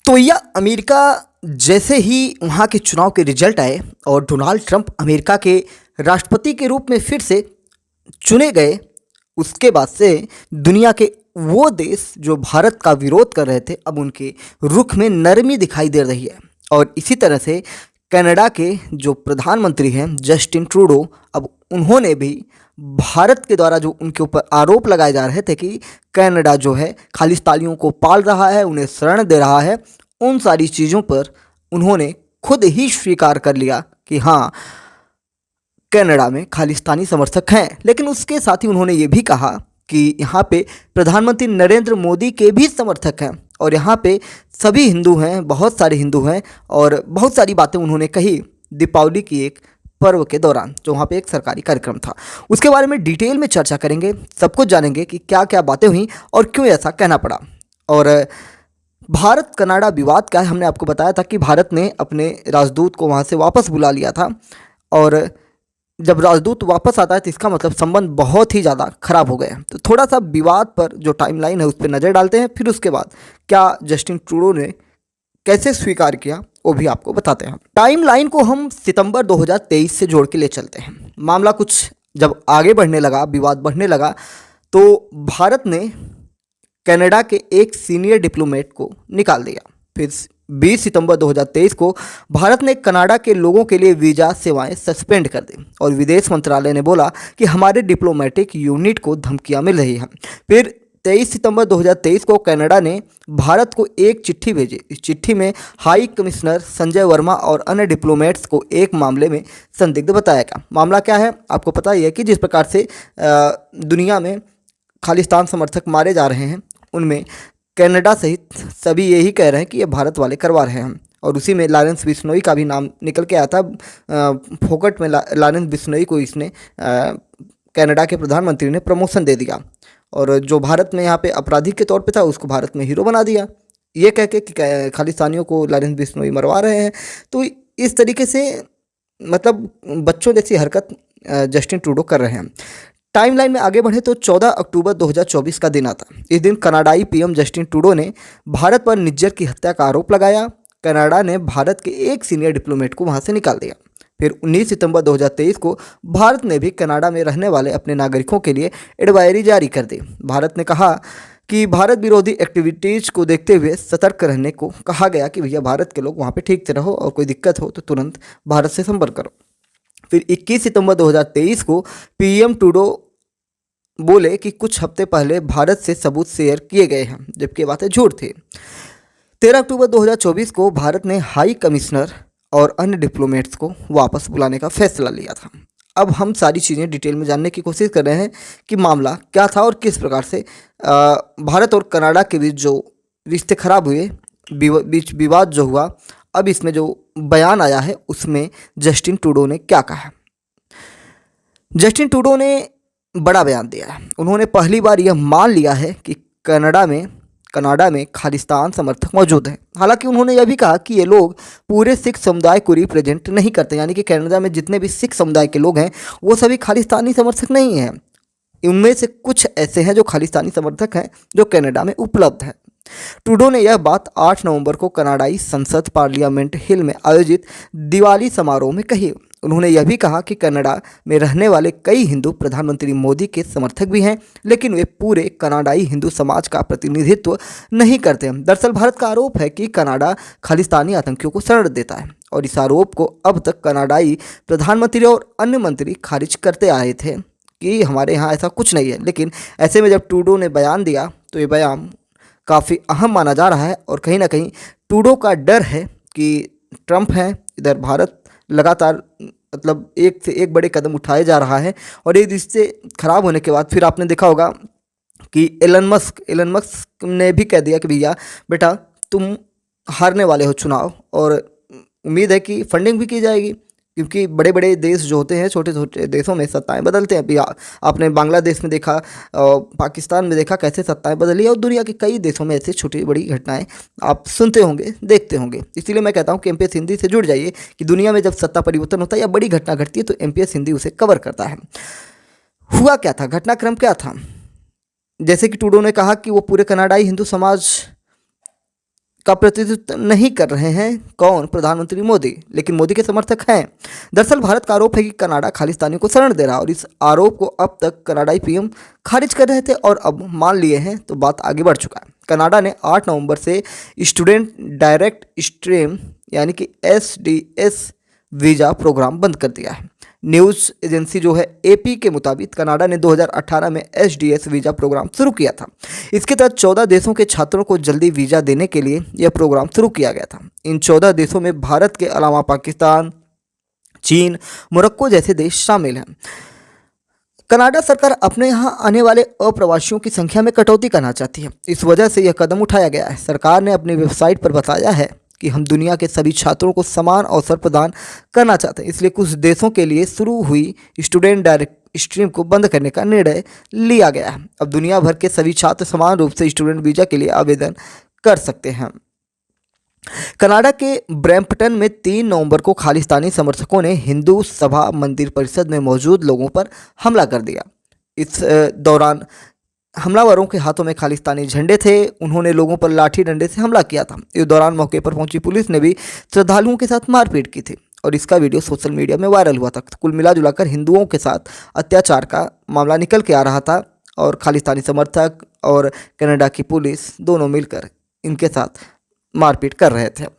तो यह अमेरिका जैसे ही वहाँ के चुनाव के रिजल्ट आए और डोनाल्ड ट्रंप अमेरिका के राष्ट्रपति के रूप में फिर से चुने गए, उसके बाद से दुनिया के वो देश जो भारत का विरोध कर रहे थे, अब उनके रुख में नरमी दिखाई दे रही है। और इसी तरह से कनाडा के जो प्रधानमंत्री हैं जस्टिन ट्रूडो, अब उन्होंने भी भारत के द्वारा जो उनके ऊपर आरोप लगाए जा रहे थे कि कनाडा जो है खालिस्तानियों को पाल रहा है, उन्हें शरण दे रहा है, उन सारी चीज़ों पर उन्होंने खुद ही स्वीकार कर लिया कि हाँ, कनाडा में खालिस्तानी समर्थक हैं। लेकिन उसके साथ ही उन्होंने ये भी कहा कि यहाँ पे प्रधानमंत्री नरेंद्र मोदी के भी समर्थक हैं और यहाँ पे सभी हिंदू हैं, बहुत सारे हिंदू हैं। और बहुत सारी बातें उन्होंने कही दीपावली की एक पर्व के दौरान, जो वहाँ पे एक सरकारी कार्यक्रम था। उसके बारे में डिटेल में चर्चा करेंगे, सब कुछ जानेंगे कि क्या क्या बातें हुई और क्यों ऐसा कहना पड़ा। और भारत कनाडा विवाद का है, हमने आपको बताया था कि भारत ने अपने राजदूत को वहाँ से वापस बुला लिया था। और जब राजदूत वापस आता है तो इसका मतलब संबंध बहुत ही ज़्यादा खराब हो गए हैं। तो थोड़ा सा विवाद पर जो टाइमलाइन है उस पर नज़र डालते हैं, फिर उसके बाद क्या जस्टिन ट्रूडो ने कैसे स्वीकार किया वो भी आपको बताते हैं। टाइमलाइन को हम सितंबर 2023 से जोड़ के ले चलते हैं। मामला कुछ जब आगे बढ़ने लगा, विवाद बढ़ने लगा, तो भारत ने कनाडा के एक सीनियर डिप्लोमेट को निकाल दिया। फिर 20 सितंबर 2023 को भारत ने कनाडा के लोगों के लिए वीज़ा सेवाएं सस्पेंड कर दी और विदेश मंत्रालय ने बोला कि हमारे डिप्लोमेटिक यूनिट को धमकियां मिल रही हैं। फिर 23 सितंबर 2023 को कनाडा ने भारत को एक चिट्ठी भेजी। इस चिट्ठी में हाई कमिश्नर संजय वर्मा और अन्य डिप्लोमेट्स को एक मामले में संदिग्ध बताया गया। मामला क्या है आपको पता ही है कि जिस प्रकार से दुनिया में खालिस्तान समर्थक मारे जा रहे हैं, उनमें कनाडा सहित सभी यही कह रहे हैं कि ये भारत वाले करवा रहे हैं। और उसी में लॉरेंस बिश्नोई का भी नाम निकल के आया था। फोकट में लॉरेंस बिश्नोई को इसने कनाडा के प्रधानमंत्री ने प्रमोशन दे दिया और जो भारत में यहाँ पे अपराधी के तौर पे था उसको भारत में हीरो बना दिया, ये कह के कि खालिस्तानियों को लॉरेंस बिश्नोई मरवा रहे हैं। तो इस तरीके से मतलब बच्चों जैसी हरकत जस्टिन ट्रूडो कर रहे हैं। टाइमलाइन में आगे बढ़े तो 14 अक्टूबर 2024 का दिन आता। इस दिन कनाडाई पीएम जस्टिन ट्रूडो ने भारत पर निज्जर की हत्या का आरोप लगाया। कनाडा ने भारत के एक सीनियर डिप्लोमेट को वहां से निकाल दिया। फिर 19 सितंबर 2023 को भारत ने भी कनाडा में रहने वाले अपने नागरिकों के लिए एडवायजरी जारी कर दी। भारत ने कहा कि भारत विरोधी एक्टिविटीज़ को देखते हुए सतर्क रहने को कहा गया कि भैया भारत के लोग वहाँ पे ठीक से रहो और कोई दिक्कत हो तो तुरंत भारत से संपर्क करो। फिर 21 सितंबर 2023 को पीएम ट्रूडो बोले कि कुछ हफ्ते पहले भारत से सबूत शेयर किए गए हैं, जबकि बातें झूठ थी। 13 अक्टूबर 2024 को भारत ने हाई कमिश्नर और अन्य डिप्लोमेट्स को वापस बुलाने का फैसला लिया था। अब हम सारी चीज़ें डिटेल में जानने की कोशिश कर रहे हैं कि मामला क्या था और किस प्रकार से भारत और कनाडा के बीच जो रिश्ते खराब हुए, बीच विवाद जो हुआ, अब इसमें जो बयान आया है उसमें जस्टिन ट्रूडो ने क्या कहा। जस्टिन ट्रूडो ने बड़ा बयान दिया है। उन्होंने पहली बार यह मान लिया है कि कनाडा में खालिस्तान समर्थक मौजूद हैं। हालांकि उन्होंने यह भी कहा कि ये लोग पूरे सिख समुदाय को रिप्रेजेंट नहीं करते, यानी कि कनाडा में जितने भी सिख समुदाय के लोग हैं वो सभी खालिस्तानी समर्थक नहीं हैं। उनमें से कुछ ऐसे हैं जो खालिस्तानी समर्थक हैं जो कनाडा में उपलब्ध हैं। ट्रूडो ने यह बात 8 नवंबर को कनाडाई संसद पार्लियामेंट हिल में आयोजित दिवाली समारोह में कही। उन्होंने यह भी कहा कि कनाडा में रहने वाले कई हिंदू प्रधानमंत्री मोदी के समर्थक भी हैं, लेकिन वे पूरे कनाडाई हिंदू समाज का प्रतिनिधित्व नहीं करते। दरअसल भारत का आरोप है कि कनाडा खालिस्तानी आतंकियों को शरण देता है और इस आरोप को अब तक कनाडाई प्रधानमंत्री और अन्य मंत्री खारिज करते आए थे कि हमारे यहाँ ऐसा कुछ नहीं है। लेकिन ऐसे में जब ट्रूडो ने बयान दिया तो ये बयान काफ़ी अहम माना जा रहा है और कहीं ना कहीं ट्रूडो का डर है कि ट्रंप हैं इधर, भारत लगातार मतलब एक से एक बड़े कदम उठाए जा रहा है। और ये रिश्ते खराब होने के बाद फिर आपने देखा होगा कि एलन मस्क ने भी कह दिया कि भैया बेटा तुम हारने वाले हो चुनाव, और उम्मीद है कि फंडिंग भी की जाएगी, क्योंकि बड़े बड़े देश जो होते हैं छोटे छोटे देशों में सत्ताएं बदलते हैं। अभी आपने बांग्लादेश में देखा, पाकिस्तान में देखा कैसे सत्ताएं बदली, और दुनिया के कई देशों में ऐसी छोटी बड़ी घटनाएं आप सुनते होंगे, देखते होंगे। इसीलिए मैं कहता हूं कि एमपीएस हिंदी से जुड़ जाइए कि दुनिया में जब सत्ता परिवर्तन होता है या बड़ी घटना घटती है तो एमपीएस हिंदी उसे कवर करता है। हुआ क्या था, घटनाक्रम क्या था? जैसे कि ट्रूडो ने कहा कि वो पूरे कनाडाई हिंदू समाज का प्रतिनिधित्व नहीं कर रहे हैं कौन? प्रधानमंत्री मोदी, लेकिन मोदी के समर्थक हैं। दरअसल भारत का आरोप है कि कनाडा खालिस्तानियों को शरण दे रहा है और इस आरोप को अब तक कनाडाई पीएम खारिज कर रहे थे और अब मान लिए हैं तो बात आगे बढ़ चुका है। कनाडा ने 8 नवंबर से स्टूडेंट डायरेक्ट स्ट्रीम यानी कि SDS वीज़ा प्रोग्राम बंद कर दिया है। न्यूज़ एजेंसी जो है AP के मुताबिक कनाडा ने 2018 में SDS वीज़ा प्रोग्राम शुरू किया था। इसके तहत 14 देशों के छात्रों को जल्दी वीज़ा देने के लिए यह प्रोग्राम शुरू किया गया था। इन 14 देशों में भारत के अलावा पाकिस्तान, चीन, मोरक्को जैसे देश शामिल हैं। कनाडा सरकार अपने यहाँ आने वाले अप्रवासियों की संख्या में कटौती करना चाहती है। इस वजह से यह कदम उठाया गया है। सरकार ने अपनी वेबसाइट पर बताया है कि हम दुनिया के सभी छात्रों को समान अवसर प्रदान करना चाहते हैं, इसलिए कुछ देशों के लिए शुरू हुई स्टूडेंट डायरेक्ट स्ट्रीम को बंद करने का निर्णय लिया गया है। अब दुनिया भर के सभी छात्र समान रूप से स्टूडेंट वीज़ा के लिए आवेदन कर सकते हैं। कनाडा के ब्रैम्पटन में 3 नवंबर को खालिस्तानी समर्थकों ने हिंदू सभा मंदिर परिसर में मौजूद लोगों पर हमला कर दिया। इस दौरान हमलावरों के हाथों में खालिस्तानी झंडे थे। उन्होंने लोगों पर लाठी डंडे से हमला किया था। इस दौरान मौके पर पहुंची पुलिस ने भी श्रद्धालुओं के साथ मारपीट की थी और इसका वीडियो सोशल मीडिया में वायरल हुआ था। कुल मिलाजुलाकर हिंदुओं के साथ अत्याचार का मामला निकल के आ रहा था और खालिस्तानी समर्थक और कनाडा की पुलिस दोनों मिलकर इनके साथ मारपीट कर रहे थे।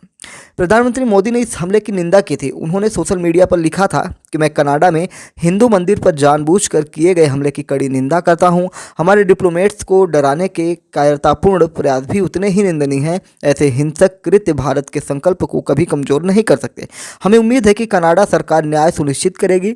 प्रधानमंत्री मोदी ने इस हमले की निंदा की थी। उन्होंने सोशल मीडिया पर लिखा था कि मैं कनाडा में हिंदू मंदिर पर जानबूझकर किए गए हमले की कड़ी निंदा करता हूं। हमारे डिप्लोमेट्स को डराने के कायरतापूर्ण प्रयास भी उतने ही निंदनीय हैं। ऐसे हिंसक कृत्य भारत के संकल्प को कभी कमजोर नहीं कर सकते। हमें उम्मीद है कि कनाडा सरकार न्याय सुनिश्चित करेगी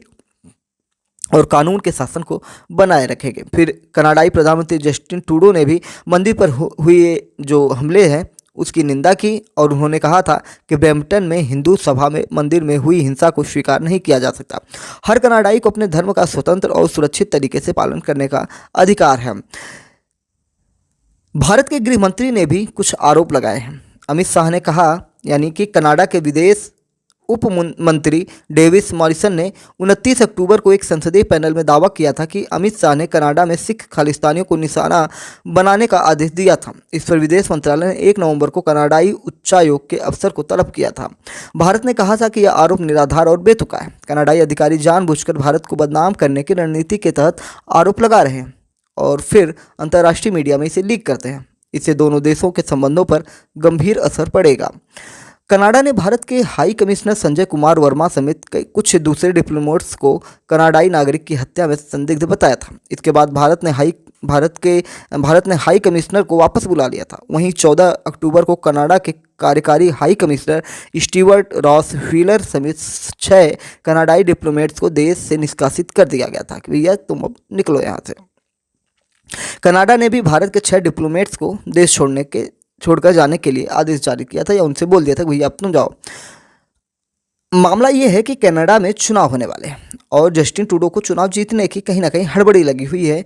और कानून के शासन को बनाए रखेगी। फिर कनाडाई प्रधानमंत्री जस्टिन ट्रूडो ने भी मंदिर पर हुए जो हमले हैं उसकी निंदा की और उन्होंने कहा था कि ब्रैम्पटन में हिंदू सभा में मंदिर में हुई हिंसा को स्वीकार नहीं किया जा सकता। हर कनाडाई को अपने धर्म का स्वतंत्र और सुरक्षित तरीके से पालन करने का अधिकार है। भारत के गृह मंत्री ने भी कुछ आरोप लगाए हैं। अमित शाह ने कहा, यानी कि कनाडा के विदेश उप मंत्री डेविस मॉरिसन ने 29 अक्टूबर को एक संसदीय पैनल में दावा किया था कि अमित शाह ने कनाडा में सिख खालिस्तानियों को निशाना बनाने का आदेश दिया था। इस पर विदेश मंत्रालय ने 1 नवंबर को कनाडाई उच्चायोग के अफसर को तलब किया था। भारत ने कहा था कि यह आरोप निराधार और बेतुका है। कनाडाई अधिकारी जानबूझकर भारत को बदनाम करने की रणनीति के तहत आरोप लगा रहे हैं और फिर अंतर्राष्ट्रीय मीडिया में इसे लीक करते हैं। इससे दोनों देशों के संबंधों पर गंभीर असर पड़ेगा। कनाडा ने भारत के हाई कमिश्नर संजय कुमार वर्मा समेत कुछ दूसरे डिप्लोमेट्स को कनाडाई नागरिक की हत्या में संदिग्ध बताया था। इसके बाद भारत ने हाई कमिश्नर को वापस बुला लिया था। वहीं 14 अक्टूबर को कनाडा के कार्यकारी high commissioner Stewart Ross wheeler समेत 6 कनाडाई डिप्लोमेट्स को देश से निष्कासित कर दिया गया था कि भैया तुम अब निकलो यहाँ से। कनाडा ने भी भारत के 6 डिप्लोमेट्स को देश छोड़कर जाने के लिए आदेश जारी किया था या उनसे बोल दिया था भैया अब तुम जाओ। मामला ये है कि कनाडा में चुनाव होने वाले हैं और जस्टिन ट्रूडो को चुनाव जीतने की कहीं ना कहीं हड़बड़ी लगी हुई है।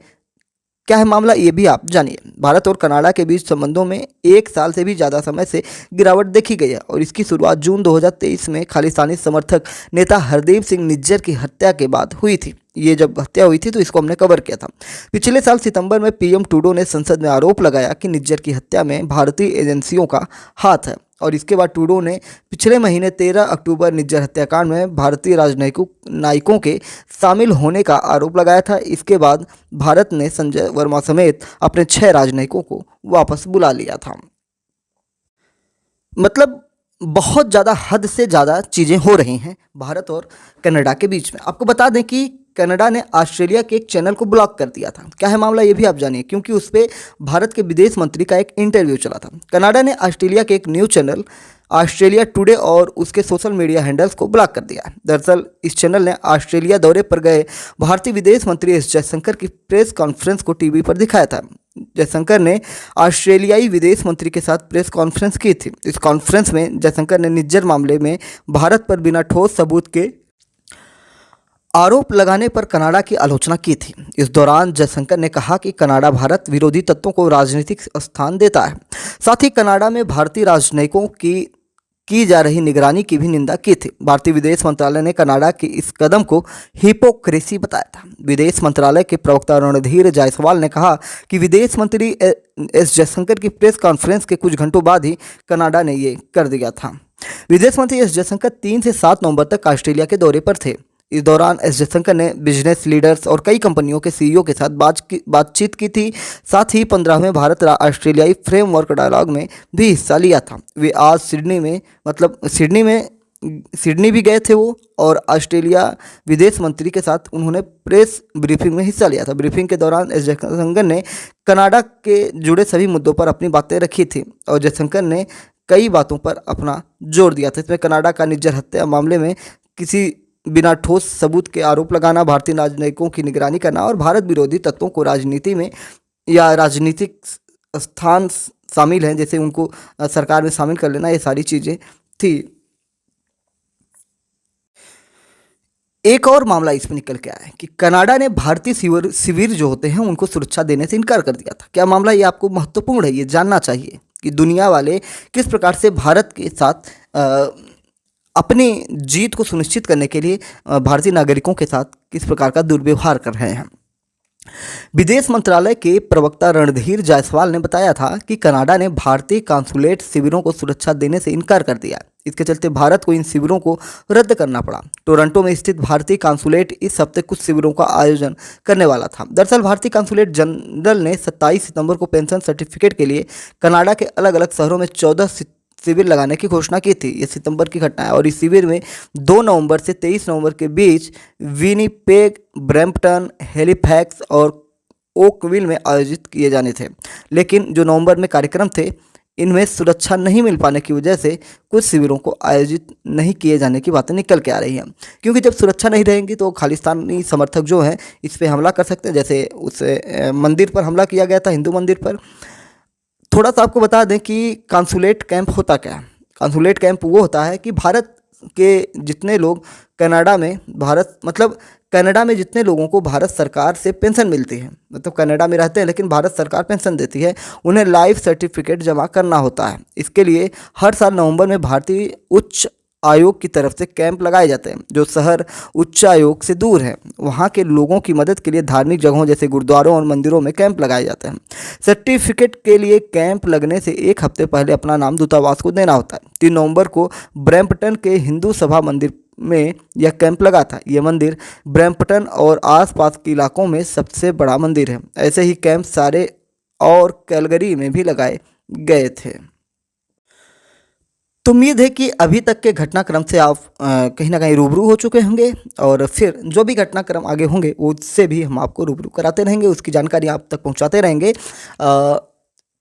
क्या है मामला, ये भी आप जानिए। भारत और कनाडा के बीच संबंधों में 1 साल से भी ज़्यादा समय से गिरावट देखी गई है और इसकी शुरुआत जून 2023 में खालिस्तानी समर्थक नेता हरदीप सिंह निज्जर की हत्या के बाद हुई थी। ये जब हत्या हुई थी तो इसको हमने कवर किया था। पिछले साल सितंबर में पीएम ट्रूडो ने संसद में आरोप लगाया कि निज्जर की हत्या में भारतीय एजेंसियों का हाथ है और इसके बाद ट्रूडो ने पिछले महीने 13 अक्टूबर निज्जर हत्याकांड में भारतीय राजनयिकों के शामिल होने का आरोप लगाया था। इसके बाद भारत ने संजय वर्मा समेत अपने 6 राजनयिकों को वापस बुला लिया था। मतलब बहुत ज़्यादा, हद से ज़्यादा चीज़ें हो रही हैं भारत और कनाडा के बीच में। आपको बता दें कि कनाडा ने ऑस्ट्रेलिया के एक चैनल को ब्लॉक कर दिया था। क्या है मामला, ये भी आप जानिए, क्योंकि उस पर भारत के विदेश मंत्री का एक इंटरव्यू चला था। कनाडा ने ऑस्ट्रेलिया के एक न्यूज़ चैनल ऑस्ट्रेलिया टुडे और उसके सोशल मीडिया हैंडल्स को ब्लॉक कर दिया। दरअसल इस चैनल ने ऑस्ट्रेलिया दौरे पर गए भारतीय विदेश मंत्री एस जयशंकर की प्रेस कॉन्फ्रेंस को टीवी पर दिखाया था। जयशंकर ने ऑस्ट्रेलियाई विदेश मंत्री के साथ प्रेस कॉन्फ्रेंस की थी। इस कॉन्फ्रेंस में जयशंकर ने निज्जर मामले में भारत पर बिना ठोस सबूत के आरोप लगाने पर कनाडा की आलोचना की थी। इस दौरान जयशंकर ने कहा कि कनाडा भारत विरोधी तत्वों को राजनीतिक स्थान देता है। साथ ही कनाडा में भारतीय राजनयिकों की की जा रही निगरानी की भी निंदा की थी। भारतीय विदेश मंत्रालय ने कनाडा के इस कदम को हिपोक्रेसी बताया था। विदेश मंत्रालय के प्रवक्ता रणधीर जायसवाल ने कहा कि विदेश मंत्री एस जयशंकर की प्रेस कॉन्फ्रेंस के कुछ घंटों बाद ही कनाडा ने ये कर दिया था। विदेश मंत्री एस जयशंकर 3 से 7 नवंबर तक ऑस्ट्रेलिया के दौरे पर थे। इस दौरान एस जयशंकर ने बिजनेस लीडर्स और कई कंपनियों के सीईओ के साथ बातचीत की थी। साथ ही 15वें भारत ऑस्ट्रेलियाई फ्रेमवर्क डायलॉग में भी हिस्सा लिया था। वे आज सिडनी भी गए थे वो, और ऑस्ट्रेलिया विदेश मंत्री के साथ उन्होंने प्रेस ब्रीफिंग में हिस्सा लिया था। ब्रीफिंग के दौरान एस जयशंकर ने कनाडा के जुड़े सभी मुद्दों पर अपनी बातें रखी थी और जयशंकर ने कई बातों पर अपना जोर दिया था। इसमें कनाडा का निज्जर हत्या मामले में किसी बिना ठोस सबूत के आरोप लगाना, भारतीय राजनयिकों की निगरानी करना और भारत विरोधी तत्वों को राजनीति में या राजनीतिक स्थान शामिल हैं, जैसे उनको सरकार में शामिल कर लेना, ये सारी चीज़ें थी। एक और मामला इसमें निकल के आया है कि कनाडा ने भारतीय शिविर जो होते हैं उनको सुरक्षा देने से इनकार कर दिया था। क्या मामला, ये आपको महत्वपूर्ण है, ये जानना चाहिए कि दुनिया वाले किस प्रकार से भारत के साथ अपनी जीत को सुनिश्चित करने के लिए भारतीय नागरिकों के साथ किस प्रकार का दुर्व्यवहार कर रहे हैं। विदेश मंत्रालय के प्रवक्ता रणधीर जायसवाल ने बताया था कि कनाडा ने भारतीय कांसुलेट शिविरों को सुरक्षा देने से इनकार कर दिया। इसके चलते भारत को इन शिविरों को रद्द करना पड़ा। टोरंटो में स्थित भारतीय कांसुलेट इस हफ्ते कुछ शिविरों का आयोजन करने वाला था। दरअसल भारतीय कांसुलेट जनरल ने 27 सितंबर को पेंशन सर्टिफिकेट के लिए कनाडा के अलग अलग शहरों में 14 शिविर लगाने की घोषणा की थी। ये सितंबर की घटना है और इस शिविर में 2 नवंबर से 23 नवंबर के बीच विनिपेग, ब्रैम्पटन, हैलिफैक्स और ओकविल में आयोजित किए जाने थे। लेकिन जो नवंबर में कार्यक्रम थे, इनमें सुरक्षा नहीं मिल पाने की वजह से कुछ शिविरों को आयोजित नहीं किए जाने की बातें निकल के आ रही हैं। क्योंकि जब सुरक्षा नहीं रहेंगी तो खालिस्तानी समर्थक जो हैं इस पर हमला कर सकते हैं। जैसे उस मंदिर पर हमला किया गया था, हिंदू मंदिर पर। थोड़ा सा आपको बता दें कि कांसुलेट कैंप होता क्या है। कांसुलेट कैंप वो होता है कि भारत के जितने लोग कनाडा में जितने लोगों को भारत सरकार से पेंशन मिलती है, मतलब कनाडा में रहते हैं लेकिन भारत सरकार पेंशन देती है, उन्हें लाइफ सर्टिफिकेट जमा करना होता है। इसके लिए हर साल नवंबर में भारतीय उच्च आयोग की तरफ से कैंप लगाए जाते हैं। जो शहर उच्च आयोग से दूर है, वहाँ के लोगों की मदद के लिए धार्मिक जगहों जैसे गुरुद्वारों और मंदिरों में कैंप लगाए जाते हैं। सर्टिफिकेट के लिए कैंप लगने से एक हफ्ते पहले अपना नाम दूतावास को देना होता है। 3 नवंबर को ब्रैम्पटन के हिंदू सभा मंदिर में यह कैंप लगा था। यह मंदिर ब्रैम्पटन और आसपास के इलाकों में सबसे बड़ा मंदिर है। ऐसे ही कैंप सारे और कैलगरी में भी लगाए गए थे। तो उम्मीद है कि अभी तक के घटनाक्रम से आप कहीं ना कहीं रूबरू हो चुके होंगे, और फिर जो भी घटनाक्रम आगे होंगे उससे भी हम आपको रूबरू कराते रहेंगे, उसकी जानकारी आप तक पहुंचाते रहेंगे।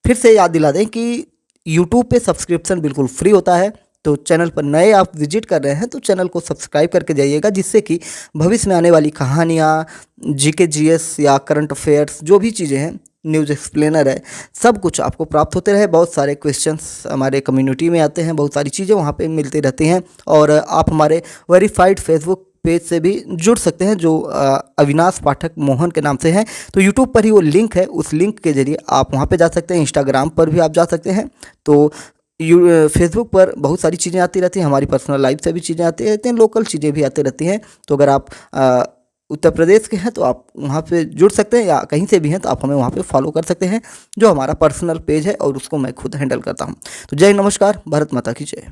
फिर से याद दिला दें कि यूट्यूब पे सब्सक्रिप्शन बिल्कुल फ्री होता है। तो चैनल पर नए आप विजिट कर रहे हैं तो चैनल को सब्सक्राइब करके जाइएगा, जिससे कि भविष्य में आने वाली कहानियाँ, जीके जीएस या करंट अफेयर्स, जो भी चीज़ें हैं, न्यूज़ एक्सप्लेनर है, सब कुछ आपको प्राप्त होते रहे। बहुत सारे क्वेश्चंस हमारे कम्युनिटी में आते हैं, बहुत सारी चीज़ें वहाँ पे मिलती रहती हैं। और आप हमारे वेरीफाइड फेसबुक पेज से भी जुड़ सकते हैं, जो अविनाश पाठक मोहन के नाम से है। तो यूट्यूब पर ही वो लिंक है, उस लिंक के जरिए आप वहाँ पे जा सकते हैं। इंस्टाग्राम पर भी आप जा सकते हैं। तो फेसबुक पर बहुत सारी चीज़ें आती रहती हैं, हमारी पर्सनल लाइफ से भी चीज़ें आती रहती हैं, लोकल चीज़ें भी आती रहती हैं। तो अगर आप उत्तर प्रदेश के हैं तो आप वहाँ पे जुड़ सकते हैं, या कहीं से भी हैं तो आप हमें वहाँ पे फॉलो कर सकते हैं, जो हमारा पर्सनल पेज है और उसको मैं खुद हैंडल करता हूँ। तो जय नमस्कार, भारत माता की जय।